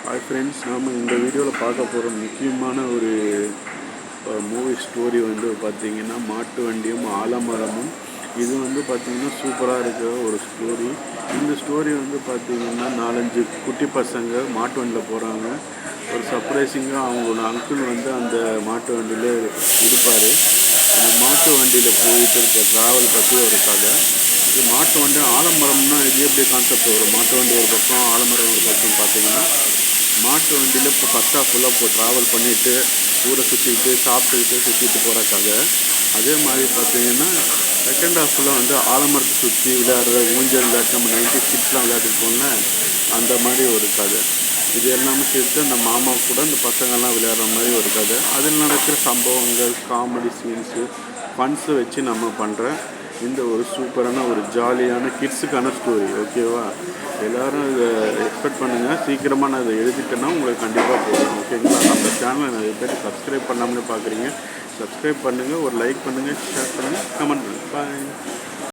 Hi friends, நாம் இந்த வீடியோவில் பார்க்க போகிற முக்கியமான ஒரு மூவி ஸ்டோரி வந்து பார்த்திங்கன்னா மாட்டு வண்டியும் ஆலமரமும். இது வந்து பார்த்திங்கன்னா சூப்பராக இருக்கிற ஒரு ஸ்டோரி. இந்த ஸ்டோரி வந்து பார்த்திங்கன்னா 4-5 குட்டி பசங்க மாட்டு வண்டியில் போகிறாங்க. ஒரு சர்ப்ரைசிங்காக அவங்களோட அங்கிள் வந்து அந்த மாட்டு வண்டியில் இருப்பார். அந்த மாட்டு வண்டியில் போயிட்டு இருக்க ட்ராவல் பற்றி ஒரு கதை. இது மாட்டு வண்டி ஆலமரம்னா இது எப்படி கான்செப்ட் வரும்? மாட்டு வண்டி ஒரு பக்கம், ஆலமரம் ஒரு பக்கம். பார்த்திங்கன்னா மாட்டு வண்டியில் இப்போ ஃபஸ்ட் ஹாஃப் ஃபுல்லாக ட்ராவல் பண்ணிவிட்டு ஊரை சுற்றிக்கிட்டு சாப்பிட்டுக்கிட்டு சுற்றிட்டு போகிற கதை. அதே மாதிரி பார்த்திங்கன்னா செகண்ட் ஹாஃப் ஃபுல்லாக வந்து ஆலமரத்தை சுற்றி விளையாடுற ஊஞ்சல் விளையாட்டு, நம்ம 90s கிட்ஸ்லாம் விளையாட்டுட்டு போகல அந்த மாதிரி ஒரு கதை. இது எல்லாமே சேர்த்து அந்த மாமா கூட இந்த பசங்கள்லாம் விளையாடுற மாதிரி ஒரு கதை. அதில் நடக்கிற சம்பவங்கள், காமெடி சீன்ஸு, ஃபன்ஸை வச்சு நம்ம பண்ணுற இந்த ஒரு சூப்பரான ஒரு ஜாலியான கிட்ஸுக்கான ஸ்டோரி. ஓகேவா? எல்லோரும் இதை எக்ஸ்பெக்ட் பண்ணுங்கள். சீக்கிரமாக நான் இதை எழுதிட்டேன்னா உங்களுக்கு கண்டிப்பாக போதும். ஓகேங்களா? நம்ம சேனலை நிறைய பேர் சப்ஸ்கிரைப் பண்ணாமலே பார்க்குறீங்க. சப்ஸ்கிரைப் பண்ணுங்கள், ஒரு லைக் பண்ணுங்கள், ஷேர் பண்ணுங்கள், கமெண்ட் பண்ணுங்கள். பாய்.